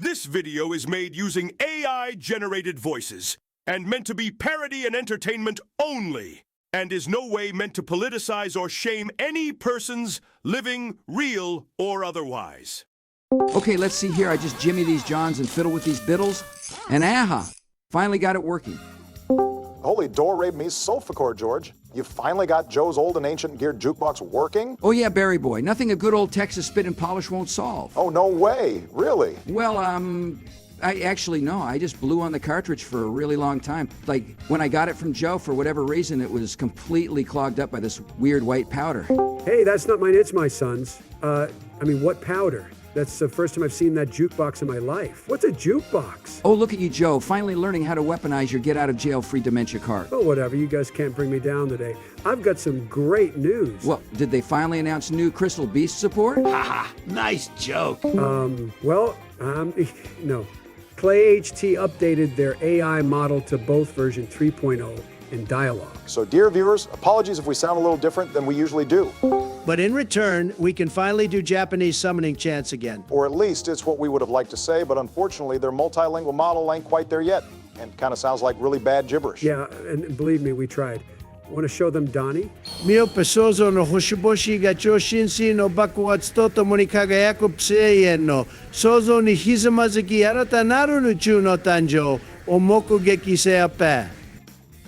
This video is made using AI-generated voices and meant to be parody and entertainment only, and is no way meant to politicize or shame any persons, living, real, or otherwise. Okay, let's see here. I just jimmy these johns and fiddle with these biddles, and aha! Finally got it working. Holy do-re mi solfa chord, George. You finally got Joe's old and ancient geared jukebox working? Oh yeah, Barry boy. Nothing a good old Texas spit and polish won't solve. Oh, no way. Really? Well, I actually, no. I just blew on the cartridge for a really long time. Like, when I got it from Joe, for whatever reason, it was completely clogged up by this weird white powder. Hey, that's not mine, it's my son's. What powder? That's the first time I've seen that jukebox in my life. What's a jukebox? Oh, look at you, Joe, finally learning how to weaponize your get-out-of-jail-free dementia card. Oh, whatever. You guys can't bring me down today. I've got some great news. Well, did they finally announce new Crystal Beast support? Haha, nice joke. No. Clay HT updated their AI model to both version 3.0 and dialogue. So, dear viewers, apologies if we sound a little different than we usually do. But in return, we can finally do Japanese summoning chants again. Or at least it's what we would have liked to say, but unfortunately their multilingual model ain't quite there yet, and kind of sounds like really bad gibberish. Yeah, and believe me, we tried. Want to show them Donnie? Mio pesozo no hoshiboshi ga choshinshi no bakuatsu to mo ni kagayaku pseien no sozo ni hizamazuki arata naru no chu no tanjo o mokugeki seape.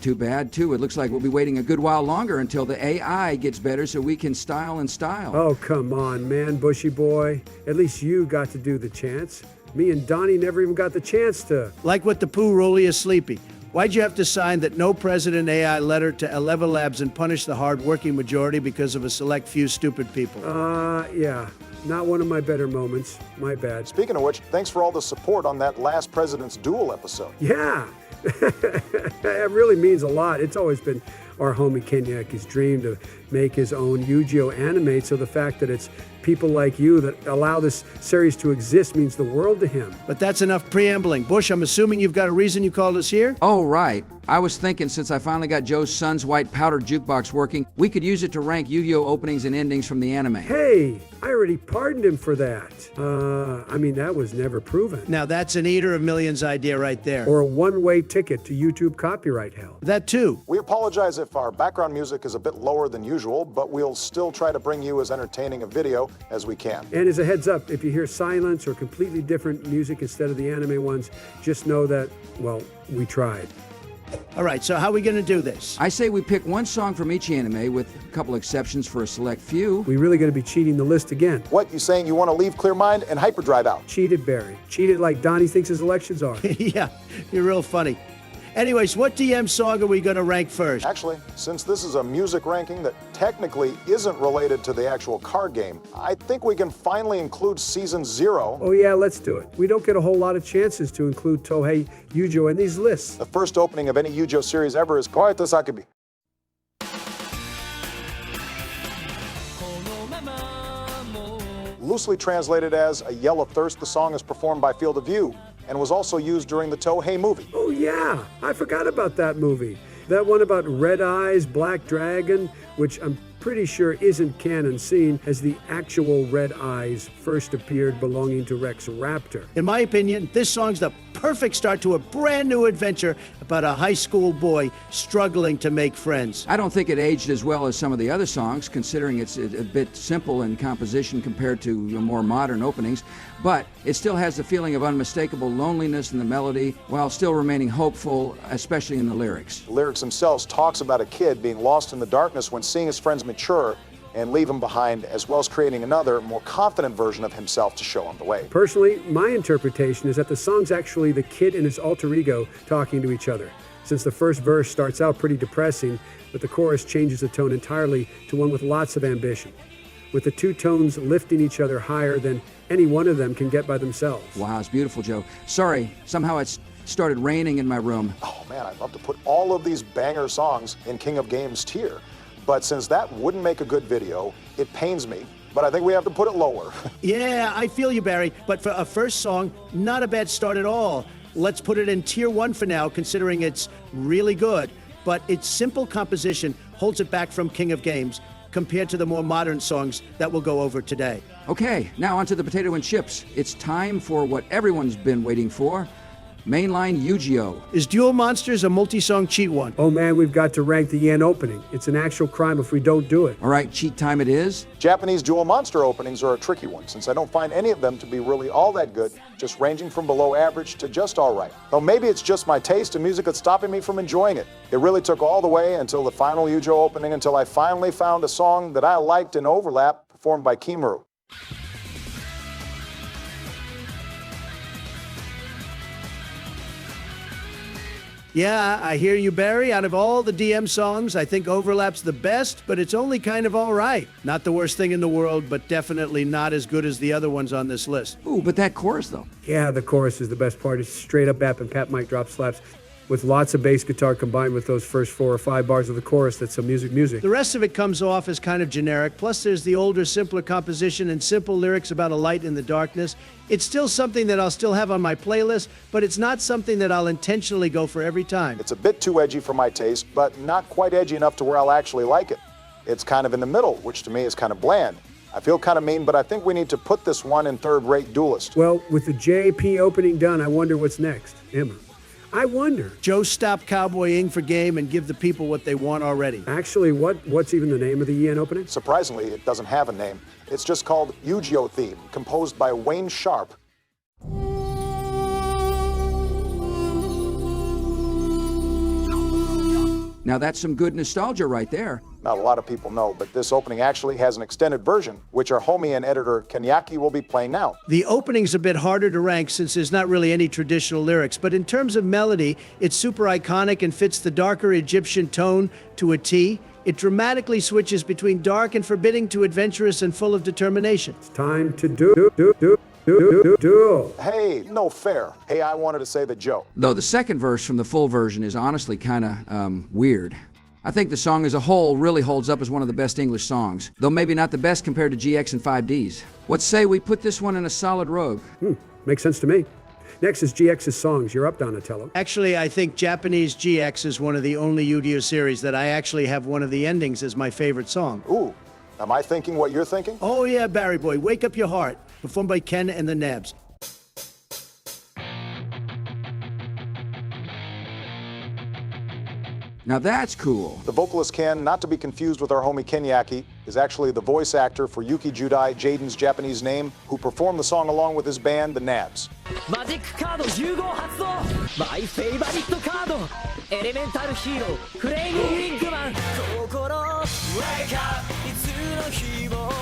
Too bad, too. It looks like we'll be waiting a good while longer until the AI gets better so we can style and style. Oh, come on, man, Bushy boy. At least you got to do the chants. Me and Donnie never even got the chance to. Like what the poo Rolly is sleepy. Why'd you have to sign that no president AI letter to Eleva Labs and punish the hard-working majority because of a select few stupid people? Yeah. Not one of my better moments. My bad. Speaking of which, thanks for all the support on that last President's Duel episode. Yeah. It really means a lot. It's always been our homie Kenyaki's dream to make his own Yugioh anime, so the fact that it's people like you that allow this series to exist means the world to him. But that's enough preambling. Bush, I'm assuming you've got a reason you called us here? Oh, right. I was thinking since I finally got Joe's son's white powder jukebox working, we could use it to rank Yu-Gi-Oh openings and endings from the anime. Hey, I already pardoned him for that. That was never proven. Now that's an eater of millions idea right there. Or a one-way ticket to YouTube copyright hell. That too. We apologize if our background music is a bit lower than usual, but we'll still try to bring you as entertaining a video as we can. And as a heads up, if you hear silence or completely different music instead of the anime ones, just know that, well, we tried. All right, so how are we going to do this? I say we pick one song from each anime with a couple exceptions for a select few. We really going to be cheating the list again. What, you saying you want to leave Clear Mind and Hyperdrive out? Cheated, Barry. Cheated like Donnie thinks his elections are. Yeah, you're real funny. Anyways, what DM song are we going to rank first? Actually, since this is a music ranking that technically isn't related to the actual card game, I think we can finally include Season 0. Oh yeah, let's do it. We don't get a whole lot of chances to include Tohei Yugioh in these lists. The first opening of any Yugioh series ever is Kawaii Sakubi. Loosely translated as A Yell of Thirst, the song is performed by Field of View and was also used during the Tohei movie. Oh yeah, I forgot about that movie. That one about Red Eyes, Black Dragon, which I'm pretty sure isn't canon scene, as the actual Red Eyes first appeared belonging to Rex Raptor. In my opinion, this song's the perfect start to a brand new adventure about a high school boy struggling to make friends. I don't think it aged as well as some of the other songs, considering it's a bit simple in composition compared to more modern openings, but it still has the feeling of unmistakable loneliness in the melody while still remaining hopeful, especially in the lyrics. The lyrics themselves talks about a kid being lost in the darkness when seeing his friends mature and leave him behind, as well as creating another, more confident version of himself to show him the way. Personally, my interpretation is that the song's actually the kid and his alter ego talking to each other, since the first verse starts out pretty depressing, but the chorus changes the tone entirely to one with lots of ambition, with the two tones lifting each other higher than any one of them can get by themselves. Wow, it's beautiful, Joe. Sorry, somehow it's started raining in my room. Oh man, I'd love to put all of these banger songs in King of Games tier. But since that wouldn't make a good video, it pains me, but I think we have to put it lower. Yeah, I feel you, Barry, but for a first song, not a bad start at all. Let's put it in tier 1 for now, considering it's really good, but its simple composition holds it back from King of Games. compared to the more modern songs that we'll go over today. Okay, now onto the potato and chips. It's time for what everyone's been waiting for. Mainline Yugioh. Is Duel Monsters a multi-song cheat one? Oh man, we've got to rank the yen opening. It's an actual crime if we don't do it. All right, cheat time it is. Japanese Duel Monster openings are a tricky one, since I don't find any of them to be really all that good, just ranging from below average to just all right. Though maybe it's just my taste in music that's stopping me from enjoying it. It really took all the way until the final Yugioh opening until I finally found a song that I liked in overlap, performed by Kimura. Yeah, I hear you, Barry. Out of all the DM songs, I think Overlap's the best, but it's only kind of all right. Not the worst thing in the world, but definitely not as good as the other ones on this list. Ooh, but that chorus, though. Yeah, the chorus is the best part. It's straight up bap and Pat mic drop slaps with lots of bass guitar combined with those first 4 or 5 bars of the chorus. That's some music. The rest of it comes off as kind of generic. Plus, there's the older, simpler composition and simple lyrics about a light in the darkness. It's still something that I'll still have on my playlist, but it's not something that I'll intentionally go for every time. It's a bit too edgy for my taste, but not quite edgy enough to where I'll actually like it. It's kind of in the middle, which to me is kind of bland. I feel kind of mean, but I think we need to put this one in third-rate Duelist. Well, with the JP opening done, I wonder what's next. Emma, I wonder. Joe, stop cowboying for game and give the people what they want already. Actually, what's even the name of the yen opening? Surprisingly, it doesn't have a name. It's just called Yugioh Theme, composed by Wayne Sharp. Now that's some good nostalgia right there. Not a lot of people know, but this opening actually has an extended version, which our homie and editor Kenyaki will be playing now. The opening's a bit harder to rank since there's not really any traditional lyrics, but in terms of melody, it's super iconic and fits the darker Egyptian tone to a T. It dramatically switches between dark and forbidding to adventurous and full of determination. It's time to duel. Hey, no fair. Hey, I wanted to say the Joe. Though the second verse from the full version is honestly kind of weird. I think the song as a whole really holds up as one of the best English songs, though maybe not the best compared to GX and 5Ds. What say we put this one in a solid rogue? Makes sense to me. Next is GX's songs. You're up, Donatello. Actually, I think Japanese GX is one of the only Yu-Gi-Oh series that I actually have one of the endings as my favorite song. Ooh, am I thinking what you're thinking? Oh yeah, Barry Boy, Wake Up Your Heart, performed by Ken and the Nabs. Now that's cool. The vocalist Ken, not to be confused with our homie Kenyaki, is actually the voice actor for Yuki Judai, Jaden's Japanese name, who performed the song along with his band, the Nabs. Magic card Yugioh 発動 My favorite card Elemental Hero Flaming Wingman 心 Wake up いつの日も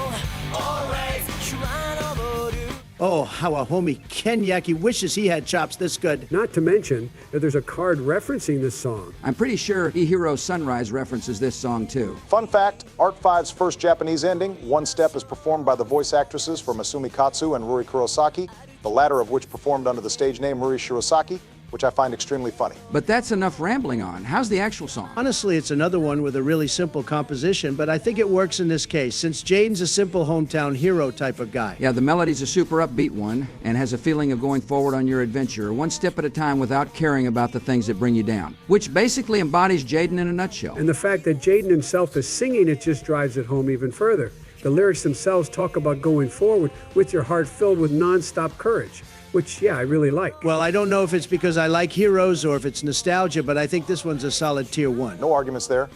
Always 日は昇る Oh, how a homie Kenyaki wishes he had chops this good. Not to mention that there's a card referencing this song. I'm pretty sure E-Hero Sunrise references this song too. Fun fact, Art 5's first Japanese ending, One Step, is performed by the voice actresses for Masumi Katsu and Ruri Kurosaki, the latter of which performed under the stage name Ruri Shirosaki, which I find extremely funny. But that's enough rambling on. How's the actual song? Honestly, it's another one with a really simple composition, but I think it works in this case, since Jaden's a simple hometown hero type of guy. Yeah, the melody's a super upbeat one and has a feeling of going forward on your adventure, one step at a time without caring about the things that bring you down, which basically embodies Jaden in a nutshell. And the fact that Jaden himself is singing it just drives it home even further. The lyrics themselves talk about going forward with your heart filled with non-stop courage, which, yeah, I really like. Well, I don't know if it's because I like heroes or if it's nostalgia, but I think this one's a solid tier 1. No arguments there.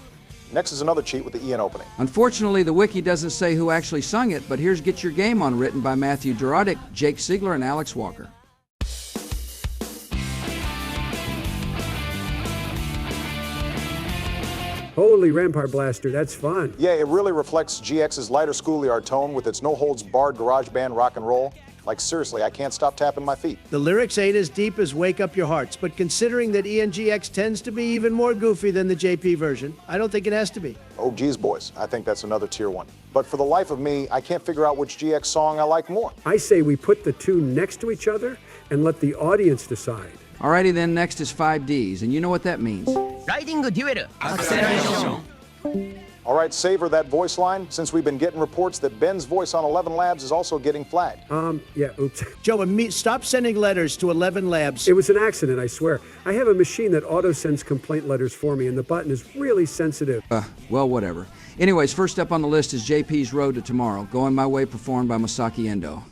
Next is another cheat with the Ian opening. Unfortunately, the wiki doesn't say who actually sung it, but here's Get Your Game On, written by Matthew Dorodic, Jake Siegler, and Alex Walker. Holy Rampart Blaster, that's fun. Yeah, it really reflects GX's lighter schoolyard tone with its no-holds-barred garage band rock and roll. Like, seriously, I can't stop tapping my feet. The lyrics ain't as deep as Wake Up Your Hearts, but considering that ENGX tends to be even more goofy than the JP version, I don't think it has to be. Oh, geez, boys, I think that's another tier 1. But for the life of me, I can't figure out which GX song I like more. I say we put the two next to each other and let the audience decide. Alrighty then, next is 5Ds, and you know what that means. Riding Duel Acceleration All right, savor that voice line, since we've been getting reports that Ben's voice on 11 Labs is also getting flagged. Yeah, oops. Joe, stop sending letters to 11 Labs. It was an accident, I swear. I have a machine that auto-sends complaint letters for me, and the button is really sensitive. Well, whatever. Anyways, first up on the list is JP's Road to Tomorrow, Going My Way, performed by Masaki Endo.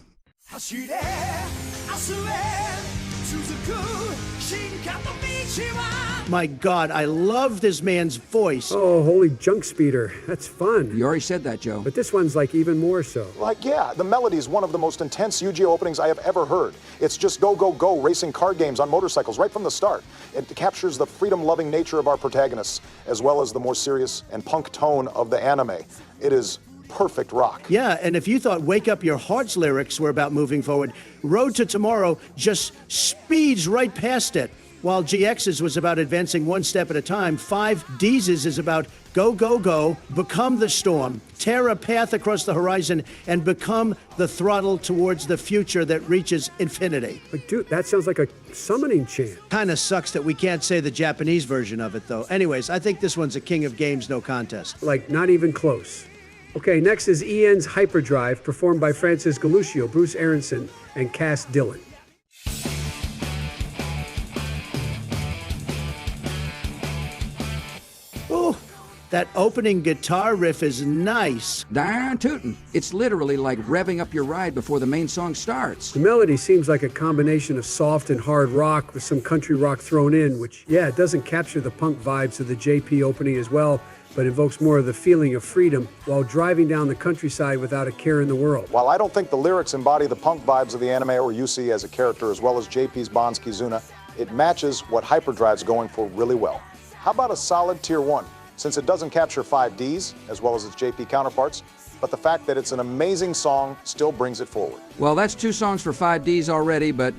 My God, I love this man's voice. Oh, holy junk speeder. That's fun. You already said that, Joe. But this one's like even more so. Like, yeah, the melody is one of the most intense Yugioh openings I have ever heard. It's just go, go, go, racing card games on motorcycles right from the start. It captures the freedom-loving nature of our protagonists, as well as the more serious and punk tone of the anime. It is perfect rock. Yeah, and if you thought Wake Up Your Heart's lyrics were about moving forward, Road to Tomorrow just speeds right past it. While GX's was about advancing one step at a time, 5D's is about go, go, go, become the storm, tear a path across the horizon, and become the throttle towards the future that reaches infinity. Like, dude, that sounds like a summoning chant. Kind of sucks that we can't say the Japanese version of it, though. Anyways, I think this one's a king of games, no contest. Like, not even close. Okay, next is EN's Hyperdrive, performed by Francis Galuccio, Bruce Aronson, and Cass Dillon. Oh, that opening guitar riff is nice. Darn tootin'. It's literally like revving up your ride before the main song starts. The melody seems like a combination of soft and hard rock with some country rock thrown in, which, yeah, it doesn't capture the punk vibes of the JP opening as well, but evokes more of the feeling of freedom while driving down the countryside without a care in the world. While I don't think the lyrics embody the punk vibes of the anime or Yusi as a character, as well as JP's Bon's Kizuna, it matches what Hyperdrive's going for really well. How about a solid tier 1? Since it doesn't capture 5Ds, as well as its JP counterparts, but the fact that it's an amazing song still brings it forward. Well, that's 2 songs for 5Ds already, but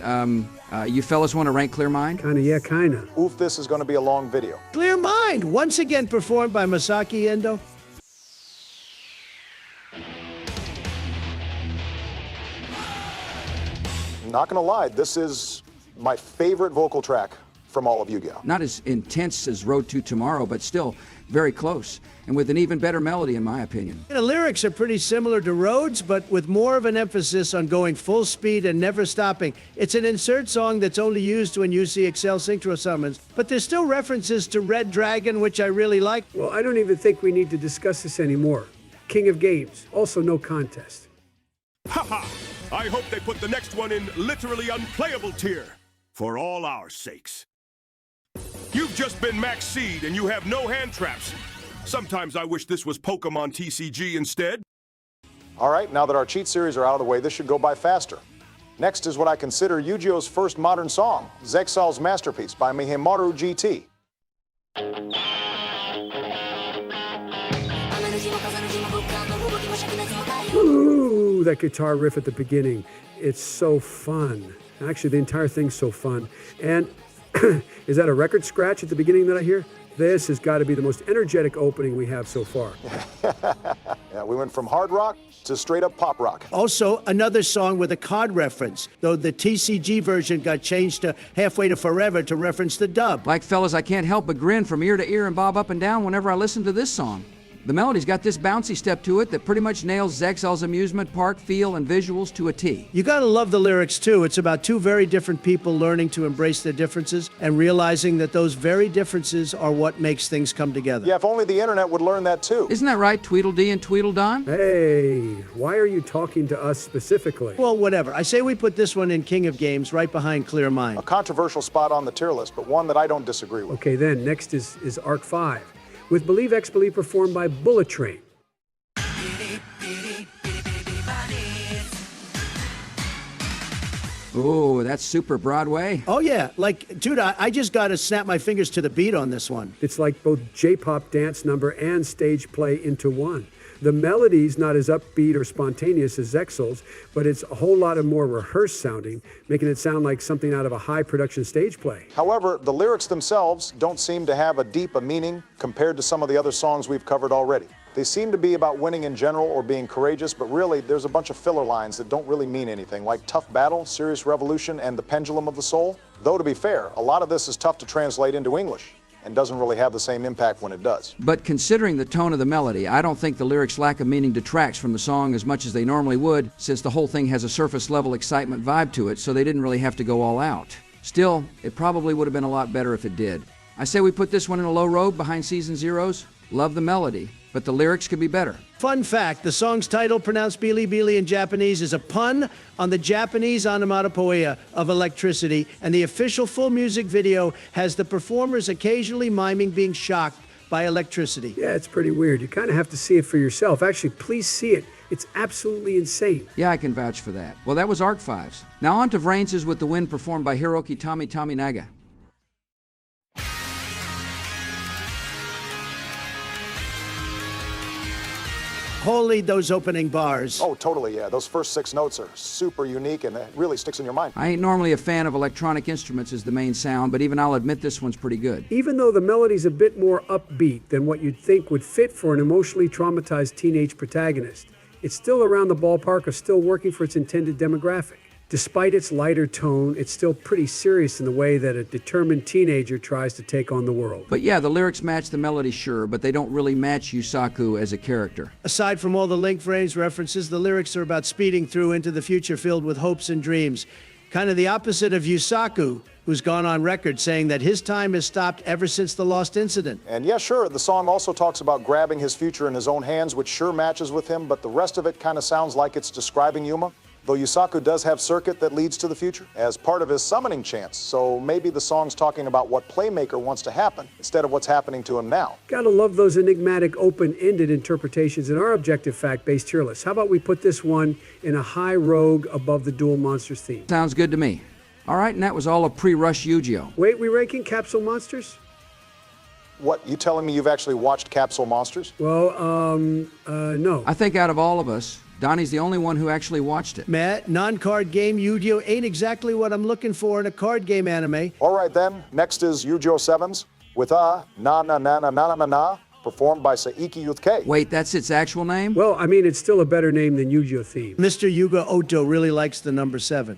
you fellas want to rank Clear Mind? Kinda. Oof, this is going to be a long video. Clear Mind, once again performed by Masaki Endo. Not going to lie, this is my favorite vocal track from all of Yugioh. Not as intense as Road to Tomorrow, but still very close, and with an even better melody, in my opinion. The lyrics are pretty similar to Rhodes, but with more of an emphasis on going full speed and never stopping. It's an insert song that's only used when you see Excel Synchro summons, but there's still references to Red Dragon, which I really like. Well, I don't even think we need to discuss this anymore. King of Games, also no contest. Haha! I hope they put the next one in literally unplayable tier, for all our sakes. You've just been Max Seed and you have no hand traps. Sometimes I wish this was Pokemon TCG instead. All right, now that our cheat series are out of the way, this should go by faster. Next is what I consider Yugioh's first modern song, Zexal's masterpiece by Mihemaru GT. Ooh, that guitar riff at the beginning. It's so fun. Actually, the entire thing's so fun. And is that a record scratch at the beginning that I hear? This has got to be the most energetic opening we have so far. Yeah, we went from hard rock to straight up pop rock. Also, another song with a card reference, though the TCG version got changed to Halfway to Forever to reference the dub. Like, fellas, I can't help but grin from ear to ear and bob up and down whenever I listen to this song. The melody's got this bouncy step to it that pretty much nails Zexal's amusement park feel and visuals to a T. You gotta love the lyrics too. It's about 2 very different people learning to embrace their differences and realizing that those very differences are what makes things come together. Yeah, if only the internet would learn that too. Isn't that right, Tweedledee and Tweedledon? Hey, why are you talking to us specifically? Well, whatever. I say we put this one in King of Games right behind Clear Mind. A controversial spot on the tier list, but one that I don't disagree with. Okay, then, next is Arc 5, with Believe X Believe performed by Bullet Train. Oh, that's super Broadway. Oh yeah, like, dude, I just gotta snap my fingers to the beat on this one. It's like both J-pop dance number and stage play into one. The melody's not as upbeat or spontaneous as Zexal's, but it's a whole lot of more rehearsed sounding, making it sound like something out of a high production stage play. However, the lyrics themselves don't seem to have a deep meaning compared to some of the other songs we've covered already. They seem to be about winning in general or being courageous, but really there's a bunch of filler lines that don't really mean anything, like Tough Battle, Serious Revolution, and The Pendulum of the Soul. Though to be fair, a lot of this is tough to translate into English. and doesn't really have the same impact when it does. But considering the tone of the melody, I don't think the lyrics' lack of meaning detracts from the song as much as they normally would, since the whole thing has a surface-level excitement vibe to it, so they didn't really have to go all out. Still, it probably would have been a lot better if it did. I say we put this one in a low road behind Season Zero's. Love the melody, but the lyrics could be better. Fun fact, the song's title, pronounced Bili Bili in Japanese, is a pun on the Japanese onomatopoeia of electricity, and the official full music video has the performers occasionally miming being shocked by electricity. Yeah, it's pretty weird. You kind of have to see it for yourself. Actually, please see it. It's absolutely insane. Yeah, I can vouch for that. Well, that was Arc 5's. Now on to Vrains' With the Wind, performed by Hiroki Tominaga. Holy, those opening bars. Oh, totally, yeah. Those first 6 notes are super unique, and it really sticks in your mind. I ain't normally a fan of electronic instruments as the main sound, but even I'll admit this one's pretty good. Even though the melody's a bit more upbeat than what you'd think would fit for an emotionally traumatized teenage protagonist, it's still around the ballpark of still working for its intended demographic. Despite its lighter tone, it's still pretty serious in the way that a determined teenager tries to take on the world. But yeah, the lyrics match the melody, sure, but they don't really match Yusaku as a character. Aside from all the Link Vrains references, the lyrics are about speeding through into the future filled with hopes and dreams. Kind of the opposite of Yusaku, who's gone on record saying that his time has stopped ever since the Lost Incident. And yeah, sure, the song also talks about grabbing his future in his own hands, which sure matches with him, but the rest of it kind of sounds like it's describing Yuma. Though Yusaku does have circuit that leads to the future as part of his summoning chants, so maybe the song's talking about what Playmaker wants to happen instead of what's happening to him now. Gotta love those enigmatic, open-ended interpretations in our objective fact-based tier list. How about we put this one in a high rogue above the Duel Monsters theme? Sounds good to me. All right, and that was all of pre-rush Yugioh. Wait, we ranking Capsule Monsters? What, you telling me you've actually watched Capsule Monsters? Well, no. I think out of all of us, Donnie's the only one who actually watched it. Matt, non-card game Yugioh ain't exactly what I'm looking for in a card game anime. All right then, next is Yugioh 7's with Na Na Na Na Na Na Na, performed by Saiki Yusuke. Wait, that's its actual name? Well, I mean, it's still a better name than Yugioh theme. Mr. Yuga Oto really likes the number 7.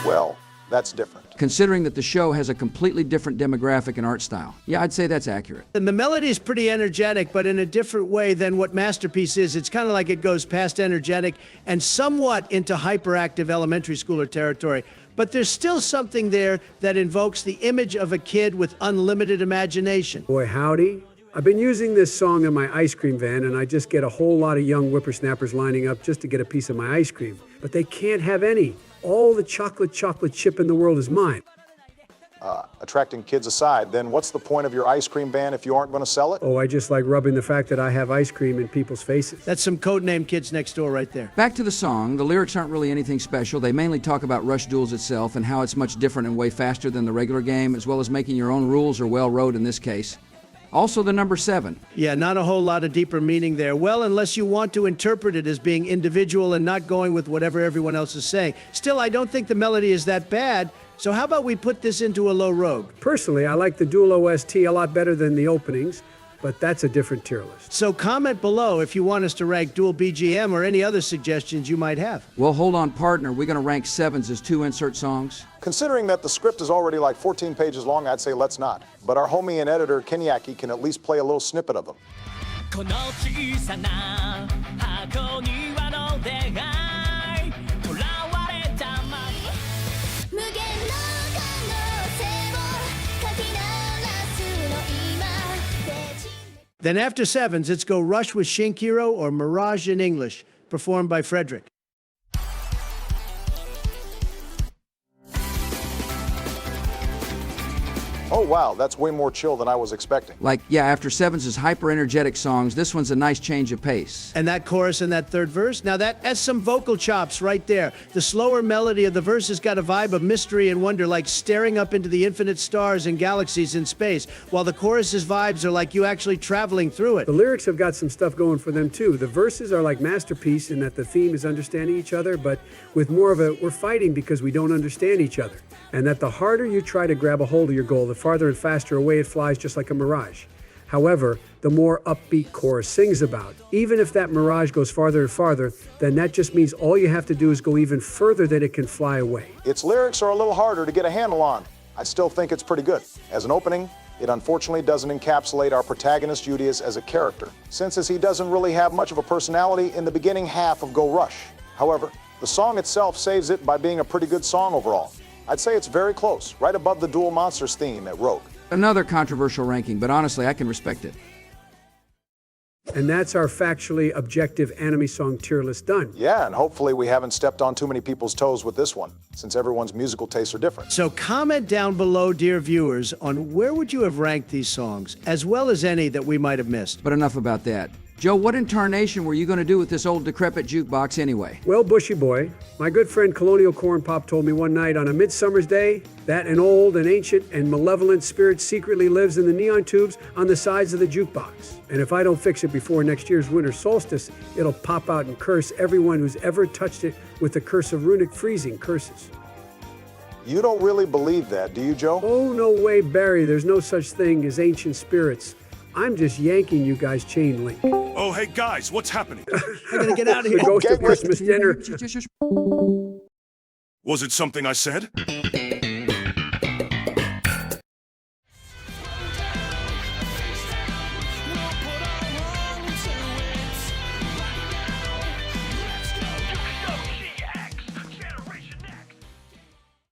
Well, that's different. Considering that the show has a completely different demographic and art style. Yeah, I'd say that's accurate. And the melody is pretty energetic, but in a different way than what Masterpiece is. It's kind of like it goes past energetic and somewhat into hyperactive elementary schooler territory. But there's still something there that invokes the image of a kid with unlimited imagination. Boy, howdy. I've been using this song in my ice cream van, and I just get a whole lot of young whippersnappers lining up just to get a piece of my ice cream. But they can't have any. All the chocolate chip in the world is mine. Attracting kids aside, then what's the point of your ice cream van if you aren't going to sell it? Oh, I just like rubbing the fact that I have ice cream in people's faces. That's some codename Kids Next Door right there. Back to the song, the lyrics aren't really anything special. They mainly talk about Rush Duels itself and how it's much different and way faster than the regular game, as well as making your own rules or well-wrote in this case. Also the number 7. Yeah, not a whole lot of deeper meaning there. Well, unless you want to interpret it as being individual and not going with whatever everyone else is saying. Still, I don't think the melody is that bad. So how about we put this into a low rogue? Personally, I like the Duel OST a lot better than the openings, but that's a different tier list. So comment below if you want us to rank Duel BGM or any other suggestions you might have. Well, hold on, partner. We're going to rank 7s as 2 insert songs. Considering that the script is already like 14 pages long, I'd say let's not. But our homie and editor, Kenyaki, can at least play a little snippet of them. この小さな箱にはの願い囚われたまま無限の可能性をかき鳴らすの今 Then after 7s, let's go Rush with Shinkiro or Mirage in English, performed by Frederick. Oh wow, that's way more chill than I was expecting. Like, yeah, after 7s' hyper-energetic songs, this one's a nice change of pace. And that chorus and that third verse, now that's some vocal chops right there. The slower melody of the verse has got a vibe of mystery and wonder, like staring up into the infinite stars and galaxies in space, while the chorus's vibes are like you actually traveling through it. The lyrics have got some stuff going for them too. The verses are like Masterpiece in that the theme is understanding each other, but with more of a we're fighting because we don't understand each other. And that the harder you try to grab a hold of your goal, the farther and faster away it flies, just like a mirage. However, the more upbeat chorus sings about. Even if that mirage goes farther and farther, then that just means all you have to do is go even further than it can fly away. Its lyrics are a little harder to get a handle on. I still think it's pretty good. As an opening, it unfortunately doesn't encapsulate our protagonist Yugioh as a character, since as he doesn't really have much of a personality in the beginning half of Go Rush. However, the song itself saves it by being a pretty good song overall. I'd say it's very close, right above the Duel Monsters theme at Rogue. Another controversial ranking, but honestly, I can respect it. And that's our factually objective anime song tier list done. Yeah, and hopefully we haven't stepped on too many people's toes with this one, since everyone's musical tastes are different. So comment down below, dear viewers, on where would you have ranked these songs, as well as any that we might have missed. But enough about that. Joe, what incarnation were you going to do with this old decrepit jukebox anyway? Well, Bushy Boy, my good friend Colonial Corn Pop told me one night on a midsummer's day that an old and ancient and malevolent spirit secretly lives in the neon tubes on the sides of the jukebox. And if I don't fix it before next year's winter solstice, it'll pop out and curse everyone who's ever touched it with the curse of runic freezing curses. You don't really believe that, do you, Joe? Oh, no way, Barry. There's no such thing as ancient spirits. I'm just yanking you guys' chain link. Oh, hey guys, what's happening? I gotta get out of here. The ghost of Christmas dinner. Was it something I said?